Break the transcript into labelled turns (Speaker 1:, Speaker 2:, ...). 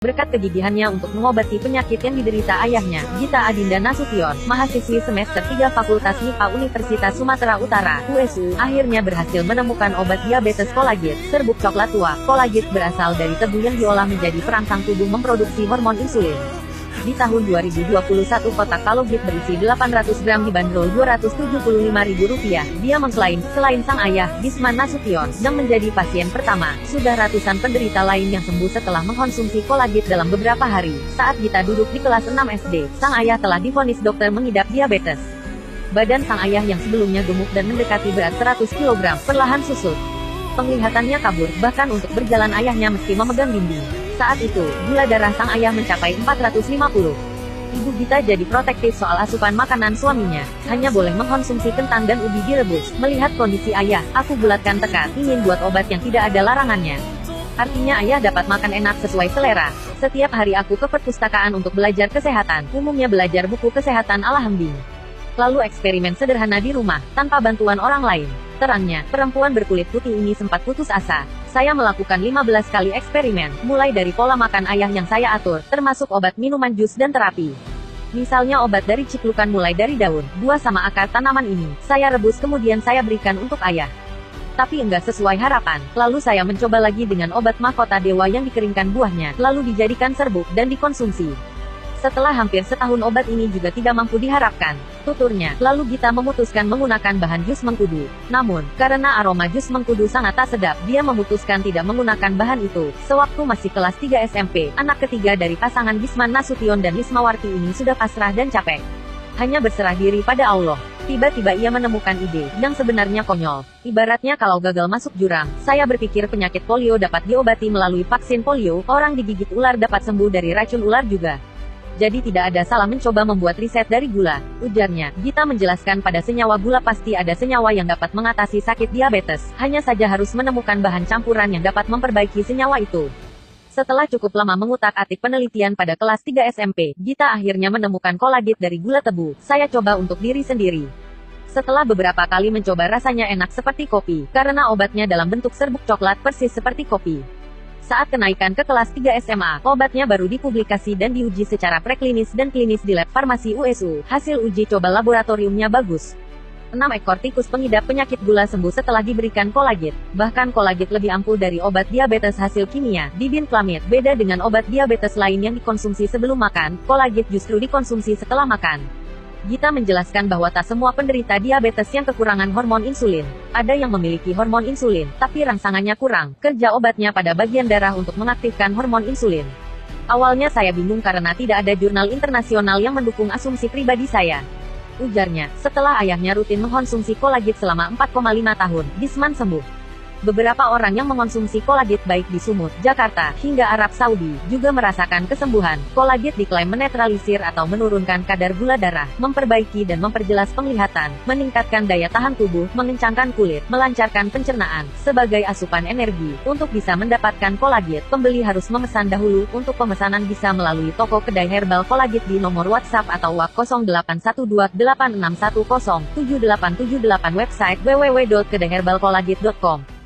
Speaker 1: berkat kegigihannya untuk mengobati penyakit yang diderita ayahnya. Gita Adinda Nasution, mahasiswi semester 3 Fakultas MIPA Universitas Sumatera Utara, USU, akhirnya berhasil menemukan obat diabetes Colagit, serbuk coklat tua. Colagit berasal dari tebu yang diolah menjadi perangsang tubuh memproduksi hormon insulin. Di tahun 2021 kotak Colagit berisi 800 gram dibanderol Rp275.000. Dia mengklaim, selain sang ayah, Gisman Nasution, yang menjadi pasien pertama, sudah ratusan penderita lain yang sembuh setelah mengkonsumsi Colagit dalam beberapa hari. Saat Gita duduk di kelas 6 SD, sang ayah telah divonis dokter mengidap diabetes. Badan sang ayah yang sebelumnya gemuk dan mendekati berat 100 kg, perlahan susut. Penglihatannya kabur, bahkan untuk berjalan ayahnya mesti memegang dinding. Saat itu, gula darah sang ayah mencapai 450. Ibu Gita jadi protektif soal asupan makanan suaminya. Hanya boleh mengkonsumsi kentang dan ubi direbus. Melihat kondisi ayah, aku bulatkan tekad, ingin buat obat yang tidak ada larangannya. Artinya ayah dapat makan enak sesuai selera. Setiap hari aku ke perpustakaan untuk belajar kesehatan, umumnya belajar buku kesehatan ala Hembing. Lalu eksperimen sederhana di rumah, tanpa bantuan orang lain. Terangnya, perempuan berkulit putih ini sempat putus asa. Saya melakukan 15 kali eksperimen, mulai dari pola makan ayah yang saya atur, termasuk obat minuman jus dan terapi. Misalnya obat dari ciklukan mulai dari daun, buah sama akar tanaman ini, saya rebus kemudian saya berikan untuk ayah. Tapi enggak sesuai harapan. Lalu saya mencoba lagi dengan obat mahkota dewa yang dikeringkan buahnya, lalu dijadikan serbuk dan dikonsumsi. Setelah hampir setahun obat ini juga tidak mampu diharapkan, tuturnya. Lalu Gita memutuskan menggunakan bahan jus mengkudu. Namun, karena aroma jus mengkudu sangat tak sedap, dia memutuskan tidak menggunakan bahan itu. Sewaktu masih kelas 3 SMP, anak ketiga dari pasangan Gisman Nasution dan Lismawarti ini sudah pasrah dan capek. Hanya berserah diri pada Allah. Tiba-tiba ia menemukan ide yang sebenarnya konyol. Ibaratnya kalau gagal masuk jurang, saya berpikir penyakit polio dapat diobati melalui vaksin polio, orang digigit ular dapat sembuh dari racun ular juga. Jadi tidak ada salah mencoba membuat riset dari gula, ujarnya. Gita menjelaskan pada senyawa gula pasti ada senyawa yang dapat mengatasi sakit diabetes, hanya saja harus menemukan bahan campuran yang dapat memperbaiki senyawa itu. Setelah cukup lama mengutak-atik penelitian pada kelas 3 SMP, Gita akhirnya menemukan Colagit dari gula tebu. Saya coba untuk diri sendiri. Setelah beberapa kali mencoba rasanya enak seperti kopi, karena obatnya dalam bentuk serbuk coklat persis seperti kopi. Saat kenaikan ke kelas 3 SMA, obatnya baru dipublikasi dan diuji secara preklinis dan klinis di lab farmasi USU. Hasil uji coba laboratoriumnya bagus. 6 ekor tikus pengidap penyakit gula sembuh setelah diberikan Colagit. Bahkan Colagit lebih ampuh dari obat diabetes hasil kimia, dibinclamid. Beda dengan obat diabetes lain yang dikonsumsi sebelum makan, Colagit justru dikonsumsi setelah makan. Gita menjelaskan bahwa tak semua penderita diabetes yang kekurangan hormon insulin. Ada yang memiliki hormon insulin, tapi rangsangannya kurang. Kerja obatnya pada bagian darah untuk mengaktifkan hormon insulin. Awalnya saya bingung karena tidak ada jurnal internasional yang mendukung asumsi pribadi saya. Ujarnya, setelah ayahnya rutin mengkonsumsi Colagit selama 4,5 tahun, Gisman sembuh. Beberapa orang yang mengkonsumsi Colagit baik di Sumut, Jakarta, hingga Arab Saudi, juga merasakan kesembuhan. Colagit diklaim menetralisir atau menurunkan kadar gula darah, memperbaiki dan memperjelas penglihatan, meningkatkan daya tahan tubuh, mengencangkan kulit, melancarkan pencernaan, sebagai asupan energi. Untuk bisa mendapatkan Colagit, pembeli harus memesan dahulu. Untuk pemesanan bisa melalui toko kedai herbal Colagit di nomor WhatsApp atau WA 081286107878, website www.kedaiherbalcolagit.com.